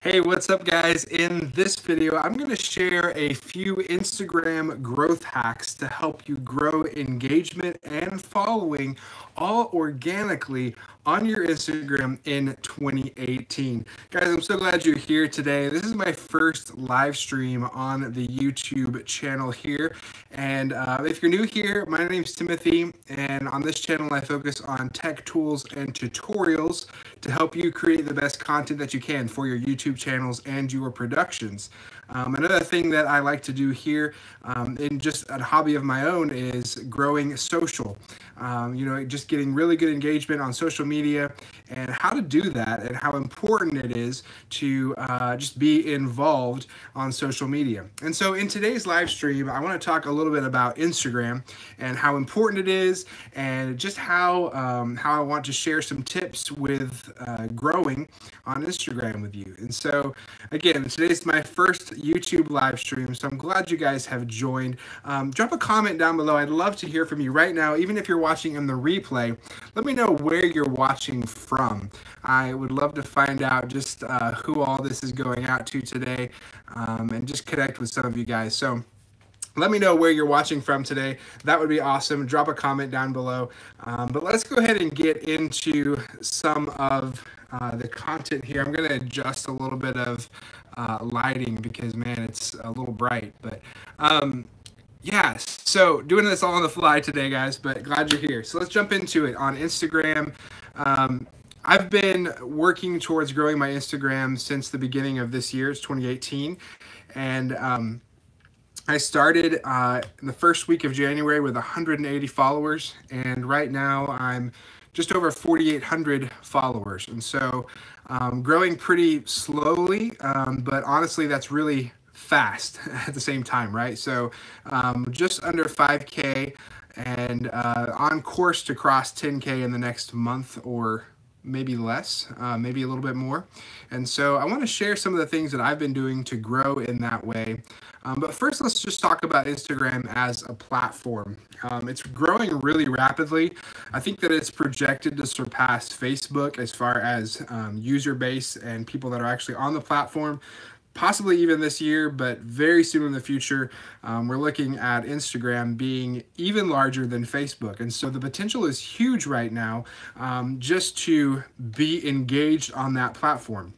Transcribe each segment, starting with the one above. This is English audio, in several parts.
Hey, what's up guys? In this video, I'm going to share a few Instagram growth hacks to help you grow engagement and following all organically on your Instagram in 2018. Guys, I'm so glad you're here today. This is my first live stream on the YouTube channel here. And if you're new here, my name's Timothy, and on this channel I focus on tech tools and tutorials to help you create the best content that you can for your YouTube channels and your productions. Another thing that I like to do here in just a hobby of my own is growing social. Just getting really good engagement on social media and how to do that and how important it is to just be involved on social media. And so in today's live stream, I want to talk a little bit about Instagram and how important it is, and just how I want to share some tips with growing on Instagram with you. And so again, today's my first YouTube live stream, so I'm glad you guys have joined. Drop a comment down below. I'd love to hear from you right now. Even if you're watching in the replay, let me know where you're watching from. I would love to find out just who all this is going out to today, and just connect with some of you guys. So let me know where you're watching from today. That would be awesome. Drop a comment down below. But let's go ahead and get into some of the content here. I'm going to adjust a little bit of lighting because, man, it's a little bright. But yes, so doing this all on the fly today, guys, but glad you're here. So let's jump into it on Instagram. I've been working towards growing my Instagram since the beginning of this year. It's 2018. And I started in the first week of January with 180 followers, and right now I'm just over 4,800 followers. And so growing pretty slowly, but honestly, that's really fast at the same time, right? So just under 5K, and on course to cross 10K in the next month, or maybe less, maybe a little bit more. And so I want to share some of the things that I've been doing to grow in that way. But first, let's just talk about Instagram as a platform. It's growing really rapidly. I think that it's projected to surpass Facebook as far as user base and people that are actually on the platform, possibly even this year, but very soon in the future. We're looking at Instagram being even larger than Facebook. And so the potential is huge right now, just to be engaged on that platform.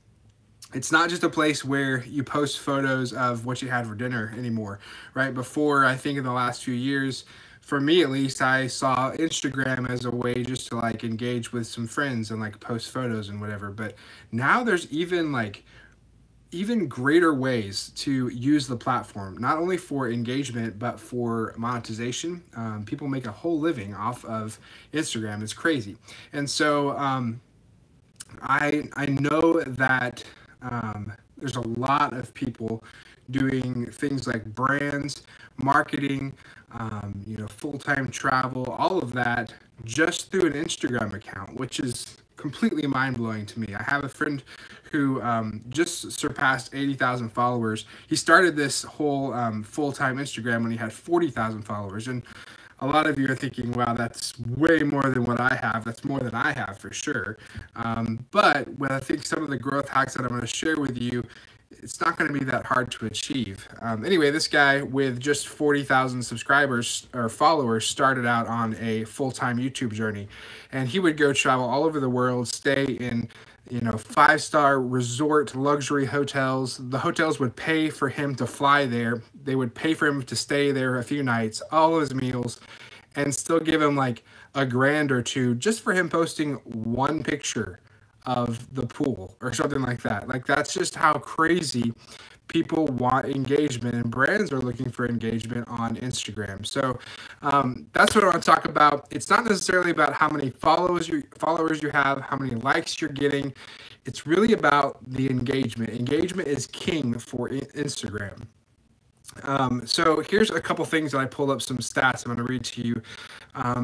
It's not just a place where you post photos of what you had for dinner anymore, right? Before, I think in the last few years, for me at least, I saw Instagram as a way just to like engage with some friends and like post photos and whatever. But now there's even greater ways to use the platform, not only for engagement, but for monetization. People make a whole living off of Instagram. It's crazy. And so I know that there's a lot of people doing things like brands, marketing, full-time travel, all of that just through an Instagram account, which is completely mind-blowing to me. I have a friend who just surpassed 80,000 followers. He started this whole full-time Instagram when he had 40,000 followers. And a lot of you are thinking, wow, that's way more than what I have. That's more than I have for sure. But when I think some of the growth hacks that I'm going to share with you, it's not going to be that hard to achieve. Anyway, this guy with just 40,000 subscribers or followers started out on a full-time YouTube journey, and he would go travel all over the world, stay in five-star resort luxury hotels. The hotels would pay for him to fly there. They would pay for him to stay there a few nights, all of his meals, and still give him like $1,000 or $2 just for him posting one picture of the pool or something like that. Like, that's just how crazy people want engagement, and brands are looking for engagement on Instagram. So that's what I want to talk about. It's not necessarily about how many followers you have, how many likes you're getting. It's really about the engagement. Engagement is king for Instagram. So here's a couple things that I pulled up, some stats I'm going to read to you.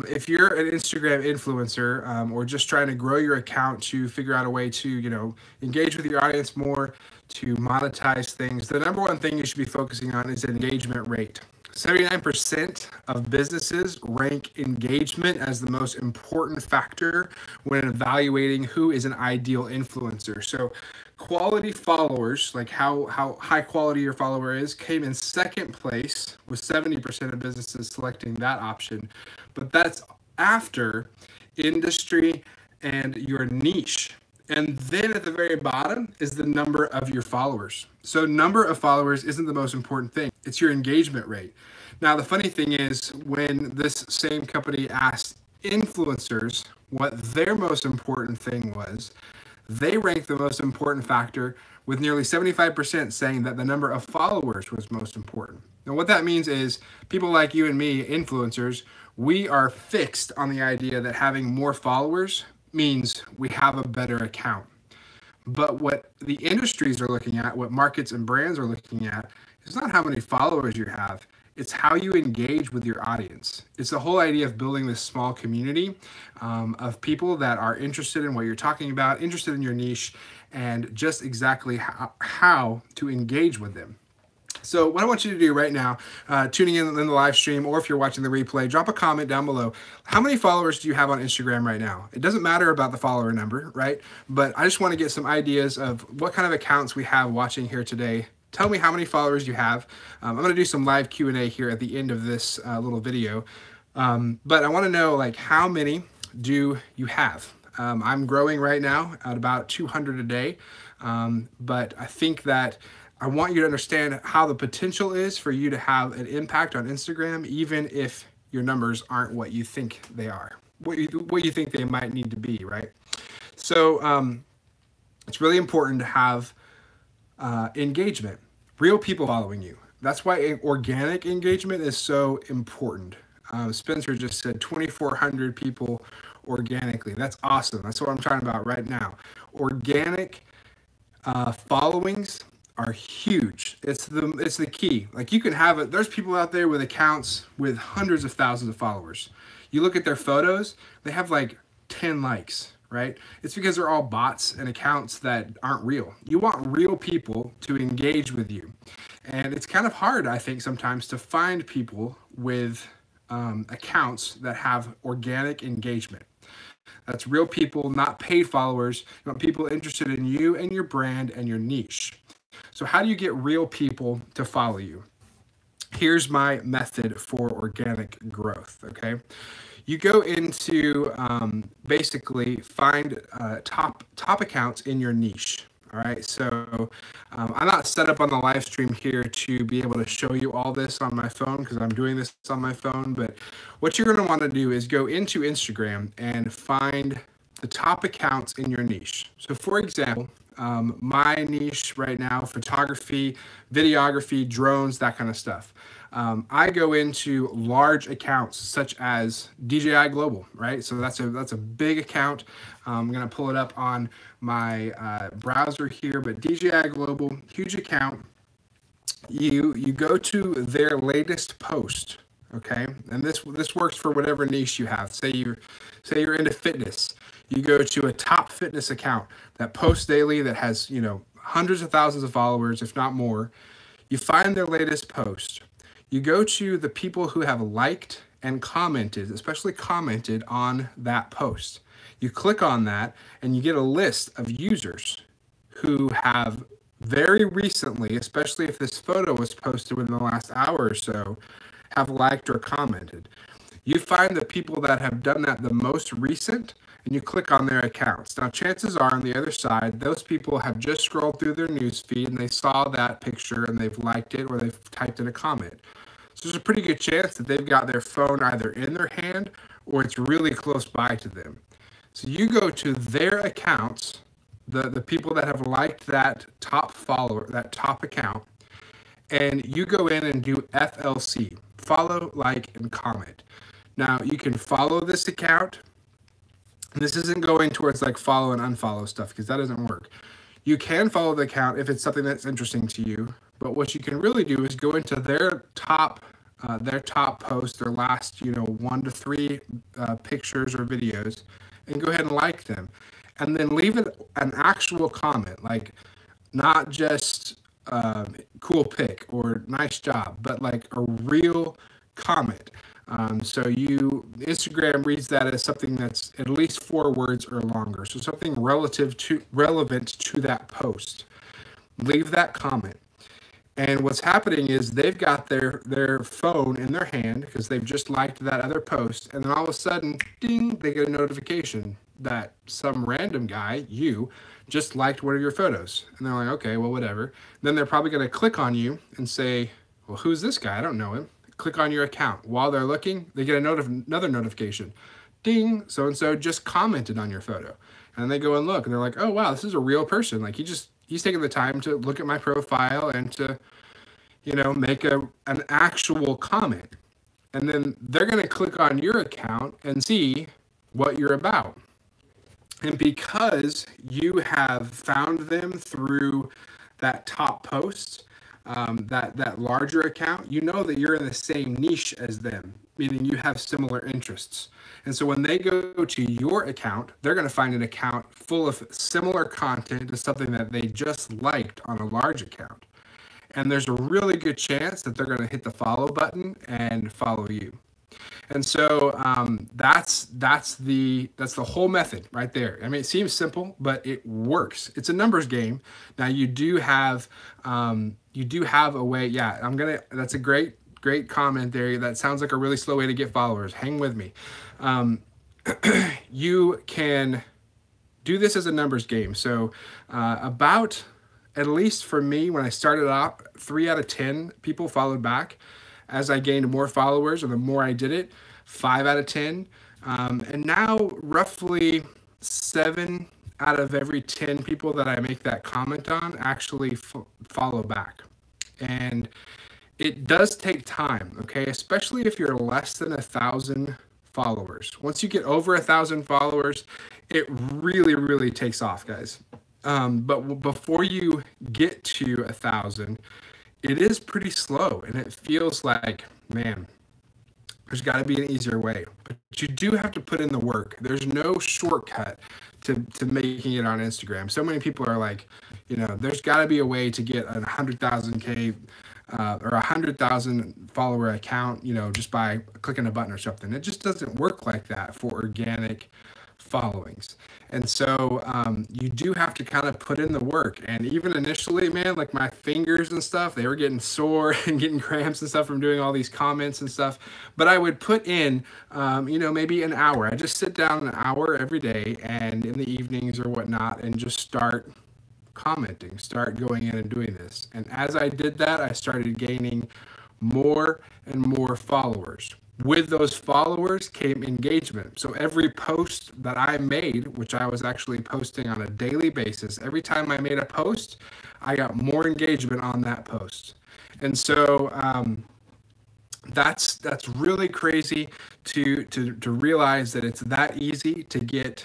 If you're an Instagram influencer, or just trying to grow your account to figure out a way to, engage with your audience more, to monetize things, the number one thing you should be focusing on is engagement rate. 79% of businesses rank engagement as the most important factor when evaluating who is an ideal influencer. So quality followers, like how high quality your follower is, came in second place with 70% of businesses selecting that option. But that's after industry and your niche. And then at the very bottom is the number of your followers. So number of followers isn't the most important thing. It's your engagement rate. Now, the funny thing is when this same company asked influencers what their most important thing was, they ranked the most important factor with nearly 75% saying that the number of followers was most important. Now, what that means is people like you and me, influencers, we are fixed on the idea that having more followers means we have a better account. But what the industries are looking at, what markets and brands are looking at, is not how many followers you have. It's how you engage with your audience. It's the whole idea of building this small community of people that are interested in what you're talking about, interested in your niche, and just exactly how to engage with them. So what I want you to do right now, tuning in the live stream, or if you're watching the replay, drop a comment down below. How many followers do you have on Instagram right now? It doesn't matter about the follower number, right? But I just want to get some ideas of what kind of accounts we have watching here today. Tell me how many followers you have. I'm going to do some live Q&A here at the end of this little video. But I want to know, like, how many do you have? I'm growing right now at about 200 a day. But I think that I want you to understand how the potential is for you to have an impact on Instagram, even if your numbers aren't what you think they are, what you think they might need to be, right? So it's really important to have engagement, real people following you. That's why organic engagement is so important. Spencer just said 2,400 people organically. That's awesome. That's what I'm talking about right now. Organic followings are huge. It's the key. Like, you can have it. There's people out there with accounts with hundreds of thousands of followers. You look at their photos, they have like 10 likes, right? It's because they're all bots and accounts that aren't real. You want real people to engage with you. And it's kind of hard, I think, sometimes to find people with accounts that have organic engagement. That's real people, not paid followers. You want people interested in you and your brand and your niche. So how do you get real people to follow you? Here's my method for organic growth, okay? You go into basically find top accounts in your niche. All right, so I'm not set up on the live stream here to be able to show you all this on my phone because I'm doing this on my phone. But what you're going to want to do is go into Instagram and find the top accounts in your niche. So for example, my niche right now, photography, videography, drones, that kind of stuff. I go into large accounts such as DJI Global, right? So that's a big account. I'm gonna pull it up on my browser here, but DJI Global, huge account. You go to their latest post, okay? And this works for whatever niche you have. Say you're into fitness. You go to a top fitness account that posts daily, that has, you know, hundreds of thousands of followers, if not more. You find their latest post. You go to the people who have liked and commented, especially commented on that post. You click on that and you get a list of users who have very recently, especially if this photo was posted within the last hour or so, have liked or commented. You find the people that have done that the most recent, and you click on their accounts. Now, chances are on the other side, those people have just scrolled through their news feed and they saw that picture and they've liked it or they've typed in a comment. So there's a pretty good chance that they've got their phone either in their hand or it's really close by to them. So you go to their accounts, the people that have liked that top follower, that top account, and you go in and do FLC, follow, like, and comment. Now, you can follow this account. This isn't going towards like follow and unfollow stuff because that doesn't work. You can follow the account if it's something that's interesting to you, but what you can really do is go into their top post, their last, 1 to 3 pictures or videos, and go ahead and like them, and then leave it an actual comment, like not just cool pic or nice job, but like a real comment. So Instagram reads that as something that's at least 4 words or longer. So something relevant to that post. Leave that comment. And what's happening is they've got their phone in their hand because they've just liked that other post. And then all of a sudden, ding, they get a notification that some random guy, you, just liked one of your photos. And they're like, okay, well, whatever. Then they're probably going to click on you and say, well, who's this guy? I don't know him. Click on your account. While they're looking, they get another notification. Ding, so-and-so just commented on your photo. And they go and look, and they're like, oh, wow, this is a real person. Like, he's taking the time to look at my profile and to, make an actual comment. And then they're going to click on your account and see what you're about. And because you have found them through that top post, that larger account, you know that you're in the same niche as them, meaning you have similar interests. And so when they go to your account, they're going to find an account full of similar content to something that they just liked on a large account. And there's a really good chance that they're going to hit the follow button and follow you. And so that's the whole method right there. I mean, it seems simple, but it works. It's a numbers game. Now you do have a way. Yeah, that's a great comment there. That sounds like a really slow way to get followers. Hang with me. You can do this as a numbers game. So about, at least for me, when I started out, 3 out of 10 people followed back. As I gained more followers, or the more I did it, 5 out of 10. And now roughly 7 out of every 10 people that I make that comment on actually follow back. And it does take time, okay? Especially if you're less than 1,000 followers. Once you get over 1,000 followers, it really, really takes off, guys. But before you get to 1,000, it is pretty slow, and it feels like, man, there's got to be an easier way. But you do have to put in the work. There's no shortcut to making it on Instagram. So many people are like, there's got to be a way to get a 100,000K or 100,000 follower account, just by clicking a button or something. It just doesn't work like that for organic followings. And so you do have to kind of put in the work. And even initially, man, like my fingers and stuff, they were getting sore and getting cramps and stuff from doing all these comments and stuff. But I would put in, maybe an hour. I just sit down an hour every day and in the evenings or whatnot and just start commenting, start going in and doing this. And as I did that, I started gaining more and more followers. With those followers came engagement. So every post that I made, which I was actually posting on a daily basis, every time I made a post, I got more engagement on that post. And so that's really crazy to realize that it's that easy to get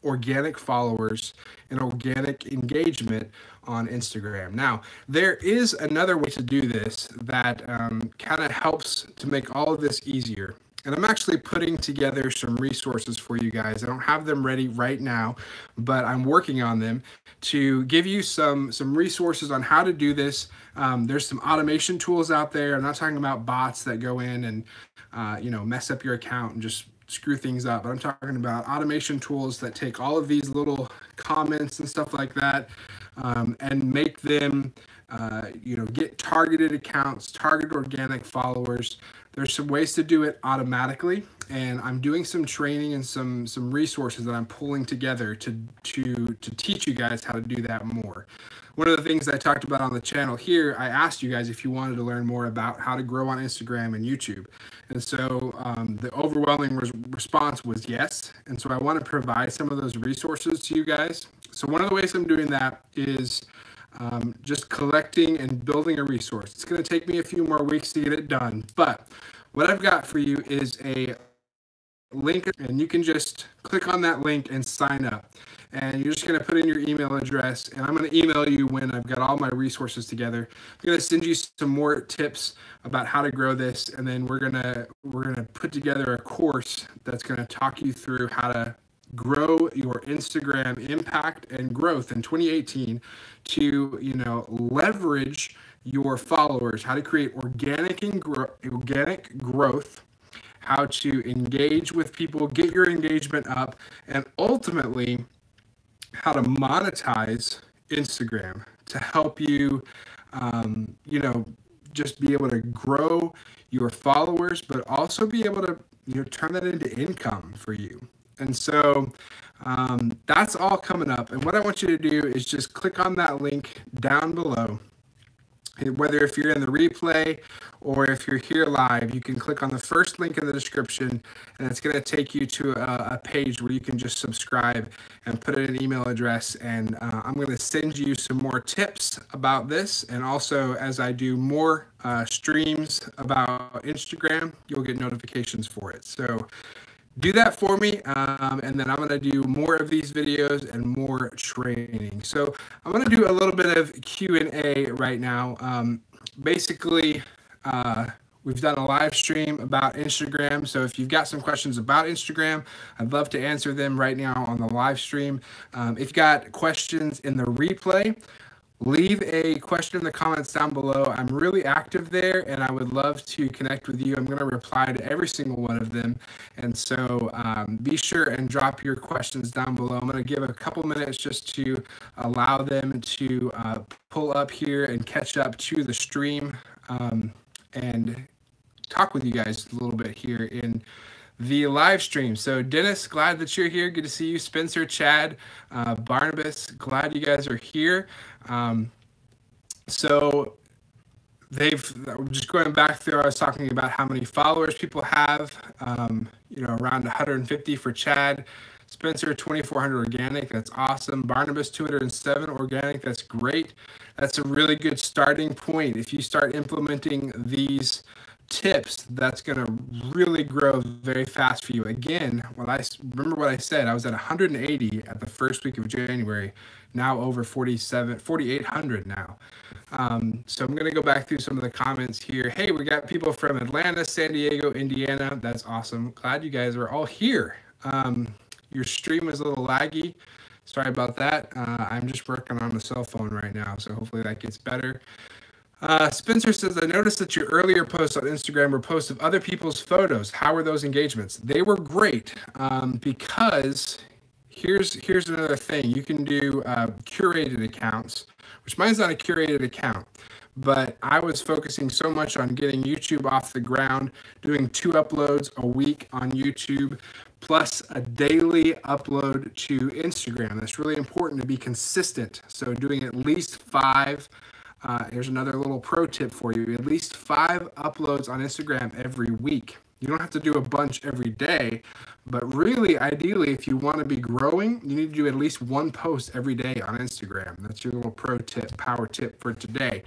organic followers and organic engagement on Instagram. Now, there is another way to do this that kind of helps to make all of this easier. And I'm actually putting together some resources for you guys. I don't have them ready right now, but I'm working on them to give you some resources on how to do this. There's some automation tools out there. I'm not talking about bots that go in and mess up your account and just screw things up. But I'm talking about automation tools that take all of these little comments and stuff like that and make them, get targeted accounts, target organic followers. There's some ways to do it automatically, and I'm doing some training and some resources that I'm pulling together to teach you guys how to do that more. One of the things I talked about on the channel here, I asked you guys if you wanted to learn more about how to grow on Instagram and YouTube. And so the overwhelming response was yes. And so I want to provide some of those resources to you guys. So one of the ways I'm doing that is just collecting and building a resource. It's going to take me a few more weeks to get it done. But what I've got for you is a link, and you can just click on that link and sign up. And you're just going to put in your email address, and I'm going to email you when I've got all my resources together. I'm going to send you some more tips about how to grow this, and then we're going to put together a course that's going to talk you through how to grow your Instagram impact and growth in 2018, to, leverage your followers, how to create organic growth, how to engage with people, get your engagement up, and ultimately how to monetize Instagram to help you, just be able to grow your followers, but also be able to, turn that into income for you. And so that's all coming up. And what I want you to do is just click on that link down below. Whether if you're in the replay or if you're here live, you can click on the first link in the description, and it's going to take you to a page where you can just subscribe and put in an email address. And I'm going to send you some more tips about this. And also, as I do more streams about Instagram, you'll get notifications for it. So do that for me, and then I'm going to do more of these videos and more training. So I'm going to do a little bit of Q&A right now. Basically, we've done a live stream about Instagram. So if you've got some questions about Instagram, I'd love to answer them right now on the live stream. If you've got questions in the replay, leave a question in the comments down below. I'm really active there, and I would love to connect with you. I'm going to reply to every single one of them. And so be sure and drop your questions down below. I'm going to give a couple minutes just to allow them to pull up here and catch up to the stream, and talk with you guys a little bit here in the live stream. So Dennis, glad that you're here. Good to see you. Spencer, Chad, Barnabas, glad you guys are here. So just going back through, I was talking about how many followers people have, around 150 for Chad. Spencer, 2,400 organic. That's awesome. Barnabas, 207 organic. That's great. That's a really good starting point. If you start implementing these tips, that's going to really grow very fast for you. Again, remember what I said, I was at 180 at the first week of January, now over 4,800 now. So I'm going to go back through some of the comments here. Hey, we got people from Atlanta, San Diego, Indiana. That's awesome. Glad you guys are all here. Your stream is a little laggy. Sorry about that. I'm just working on the cell phone right now, so hopefully that gets better. Spencer says, I noticed that your earlier posts on Instagram were posts of other people's photos. How were those engagements? They were great, because here's another thing. You can do curated accounts, which mine's not a curated account, but I was focusing so much on getting YouTube off the ground, doing 2 uploads a week on YouTube, plus a daily upload to Instagram. That's really important to be consistent. So doing at least 5. Here's another little pro tip for you. At least 5 uploads on Instagram every week. You don't have to do a bunch every day, but really, ideally, if you want to be growing, you need to do at least 1 post every day on Instagram. That's your little pro tip, power tip for today.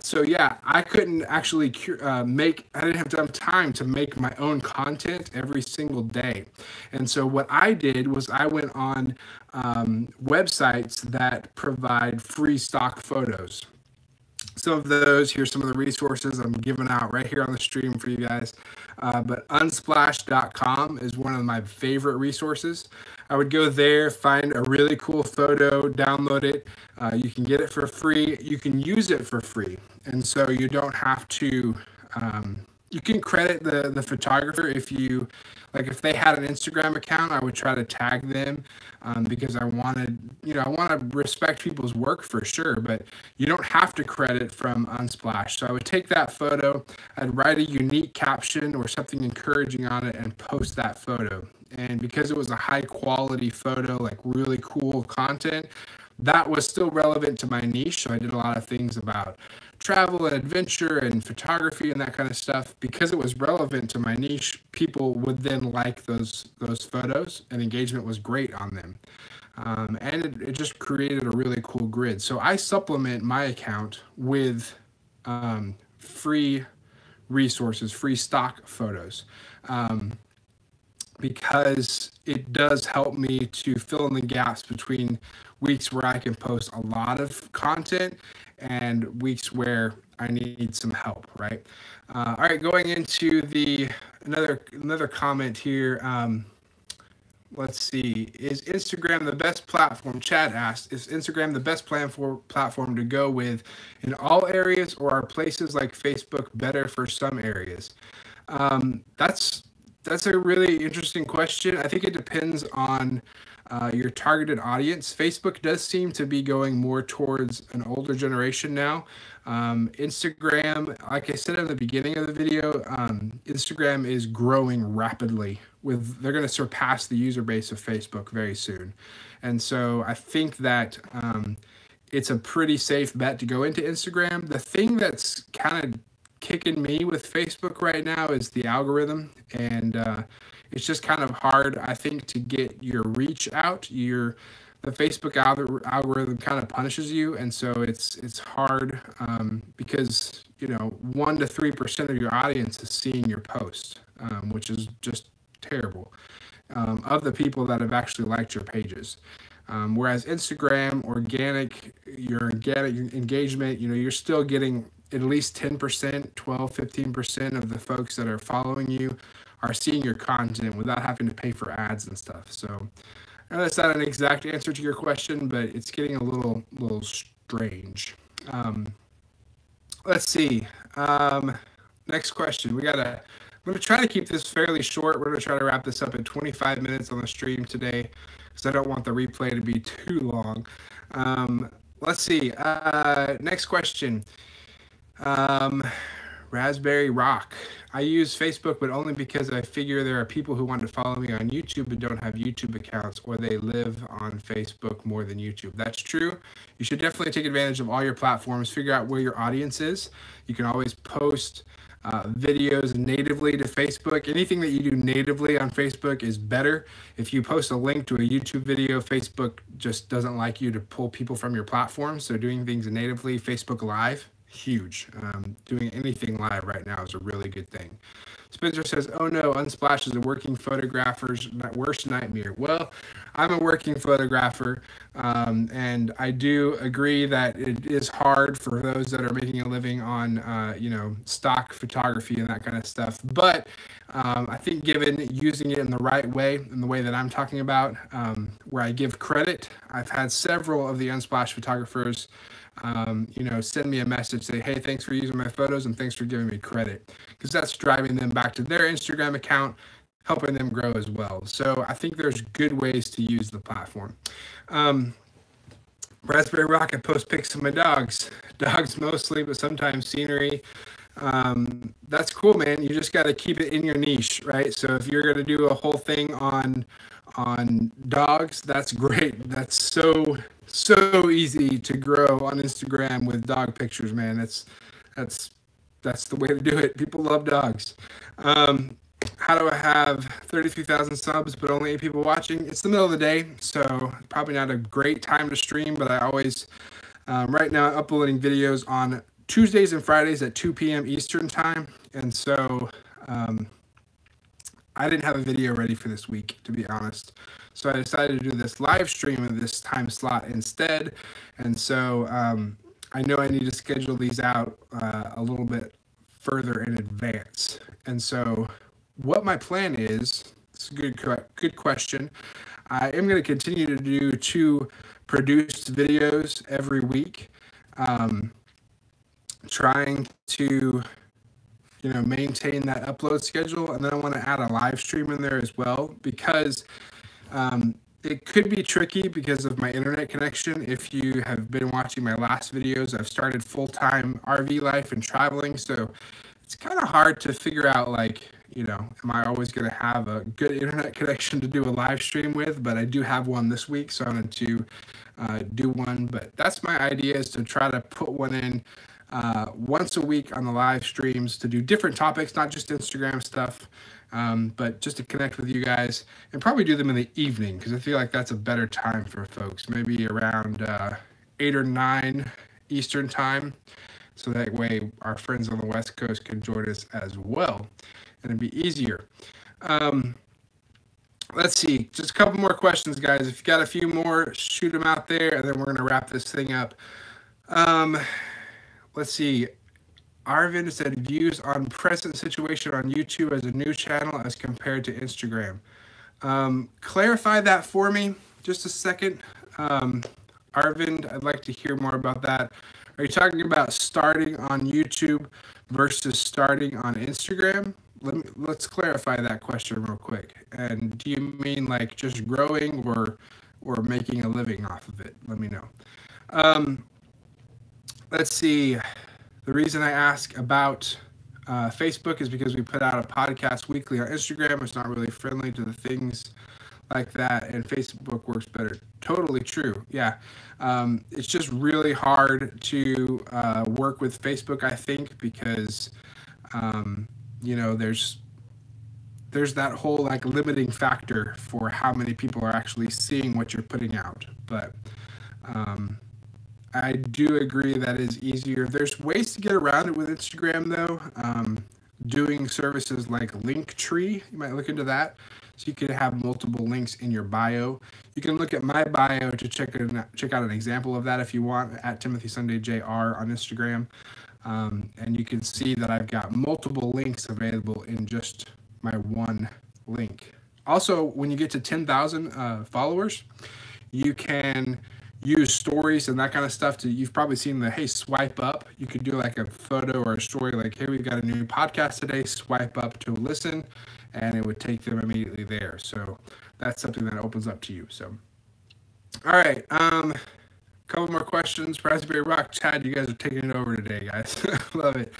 So yeah, I couldn't actually I didn't have enough time to make my own content every single day. And so what I did was I went on websites that provide free stock photos. Some of those, here's some of the resources I'm giving out right here on the stream for you guys. But unsplash.com is one of my favorite resources. I would go there, find a really cool photo, download it. You can get it for free. You can use it for free. And so you don't have to, you can credit the photographer if they had an Instagram account. I would try to tag them because I want to respect people's work for sure, but you don't have to credit from Unsplash. So I would take that photo, I'd write a unique caption or something encouraging on it and post that photo. And because it was a high quality photo, like really cool content, that was still relevant to my niche. So I did a lot of things about travel and adventure and photography and that kind of stuff. Because it was relevant to my niche, people would then like those photos, and engagement was great on them. And it just created a really cool grid. So I supplement my account with free resources, free stock photos, because it does help me to fill in the gaps between weeks where I can post a lot of content and weeks where I need some help, right? All right, going into another comment here. Let's see. Is Instagram the best platform? Chad asked, is Instagram the best platform to go with in all areas, or are places like Facebook better for some areas? That's a really interesting question. I think it depends on your targeted audience. Facebook does seem to be going more towards an older generation now. Instagram, like I said in the beginning of the video, Instagram is growing rapidly. They're going to surpass the user base of Facebook very soon, and so I think that it's a pretty safe bet to go into Instagram. The thing that's kind of kicking me with Facebook right now is the algorithm, and it's just kind of hard, I think, to get your reach out. The Facebook algorithm kind of punishes you, and so it's hard because 1 to 3% of your audience is seeing your post, which is just terrible, of the people that have actually liked your pages. Whereas Instagram, your organic engagement, you're still getting at least 10%, 12, 15% of the folks that are following you are seeing your content without having to pay for ads and stuff. So I know that's not an exact answer to your question, but it's getting a little strange. Let's see. Next question. I'm going to try to keep this fairly short. We're going to try to wrap this up in 25 minutes on the stream today, because I don't want the replay to be too long. Let's see. Next question. Raspberry Rock. I use Facebook, but only because I figure there are people who want to follow me on YouTube but don't have YouTube accounts, or they live on Facebook more than YouTube. That's true. You should definitely take advantage of all your platforms. Figure out where your audience is. You can always post videos natively to Facebook. Anything that you do natively on Facebook is better. If you post a link to a YouTube video, Facebook just doesn't like you to pull people from your platform. So doing things natively, Facebook Live, huge. Doing anything live right now is a really good thing. Spencer says, oh no, Unsplash is a working photographer's worst nightmare. Well, I'm a working photographer, and I do agree that it is hard for those that are making a living on, stock photography and that kind of stuff. But I think given using it in the right way, in the way that I'm talking about, where I give credit, I've had several of the Unsplash photographers send me a message, say, hey, thanks for using my photos and thanks for giving me credit, because that's driving them back to their Instagram account, helping them grow as well. So I think there's good ways to use the platform. Raspberry Rock, I post pics of my dogs mostly, but sometimes scenery. That's cool, man. You just got to keep it in your niche, right? So if you're going to do a whole thing on dogs, that's great. That's so easy to grow on Instagram with dog pictures, man. That's the way to do it. People love dogs. How do I have 33,000 subs but only 8 people watching? It's the middle of the day, so probably not a great time to stream, but I always, right now, uploading videos on Tuesdays and Fridays at 2 p.m. Eastern time, and so I didn't have a video ready for this week, to be honest. So I decided to do this live stream at this time slot instead. And so I know I need to schedule these out a little bit further in advance. And so what my plan is, it's a good question. I am going to continue to do 2 produced videos every week, trying to maintain that upload schedule. And then I want to add a live stream in there as well, because it could be tricky because of my internet connection. If you have been watching my last videos, I've started full-time RV life and traveling, so it's kind of hard to figure out, am I always going to have a good internet connection to do a live stream with? But I do have one this week, so I'm going to do one. But that's my idea, is to try to put one in once a week on the live streams to do different topics, not just Instagram stuff, but just to connect with you guys, and probably do them in the evening, because I feel like that's a better time for folks, maybe around 8 or 9 Eastern time. So that way our friends on the West Coast can join us as well, and it'd be easier. Let's see, just a couple more questions, guys. If you got a few more, shoot them out there, and then we're going to wrap this thing up. Let's see. Arvin said, views on present situation on YouTube as a new channel as compared to Instagram. Clarify that for me just a second. Arvind, I'd like to hear more about that. Are you talking about starting on YouTube versus starting on Instagram? Let's clarify that question real quick. And do you mean like just growing or making a living off of it? Let me know. Let's see. The reason I ask about Facebook is because we put out a podcast weekly on Instagram. It's not really friendly to the things like that, and Facebook works better. Totally true. Yeah. It's just really hard to work with Facebook, I think, because there's that whole like limiting factor for how many people are actually seeing what you're putting out. But I do agree that is easier. There's ways to get around it with Instagram though. Doing services like Linktree, you might look into that. So you can have multiple links in your bio. You can look at my bio to check out an example of that if you want, at Timothy Sunday Jr. on Instagram. And you can see that I've got multiple links available in just my one link. Also, when you get to 10,000 followers, you can use stories and that kind of stuff you've probably seen the, hey, swipe up. You could do like a photo or a story like, hey, we've got a new podcast today, swipe up to listen, and it would take them immediately there. So that's something that opens up to you. So, all right. Couple more questions. Raspberry Rock, Chad, you guys are taking it over today, guys. Love it.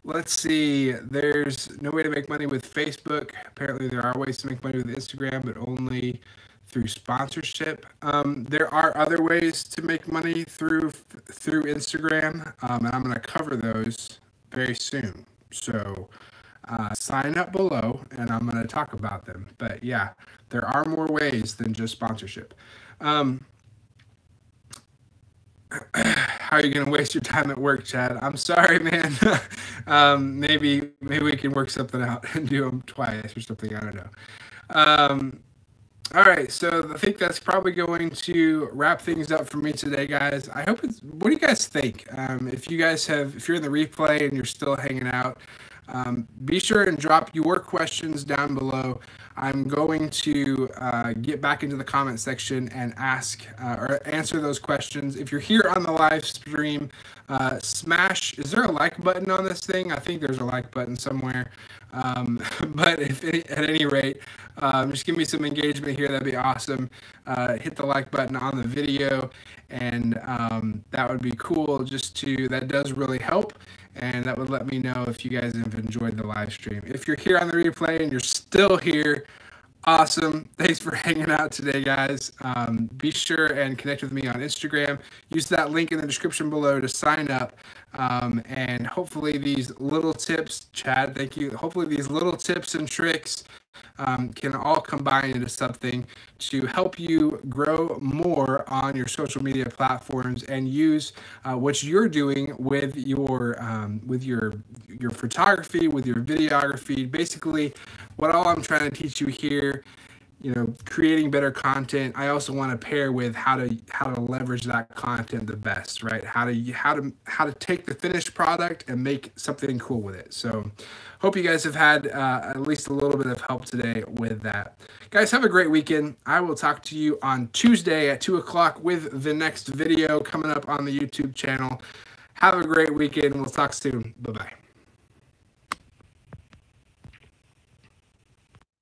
Let's see. There's no way to make money with Facebook. Apparently there are ways to make money with Instagram, but only through sponsorship. There are other ways to make money through Instagram, and I'm going to cover those very soon. So sign up below, and I'm going to talk about them. But yeah, there are more ways than just sponsorship. How are you going to waste your time at work, Chad? I'm sorry, man. Maybe we can work something out and do them twice or something. I don't know. All right, so I think that's probably going to wrap things up for me today, guys. I hope what do you guys think? If you're in the replay and you're still hanging out, be sure and drop your questions down below. I'm going to get back into the comment section and ask or answer those questions. If you're here on the live stream, smash, is there a like button on this thing? I think there's a like button somewhere. But at any rate, just give me some engagement here. That'd be awesome. Hit the like button on the video, and that would be cool. That does really help, and that would let me know if you guys have enjoyed the live stream. If you're here on the replay and you're still here, awesome. Thanks for hanging out today, guys. Be sure and connect with me on Instagram. Use that link in the description below to sign up. And hopefully these little tips, Chad, thank you. Hopefully these little tips and tricks can all combine into something to help you grow more on your social media platforms and use what you're doing with your photography, with your videography. Basically, what all I'm trying to teach you here, creating better content. I also want to pair with how to leverage that content the best, right? How to take the finished product and make something cool with it. So hope you guys have had at least a little bit of help today with that. Guys, have a great weekend. I will talk to you on Tuesday at 2 o'clock with the next video coming up on the YouTube channel. Have a great weekend. We'll talk soon. Bye-bye.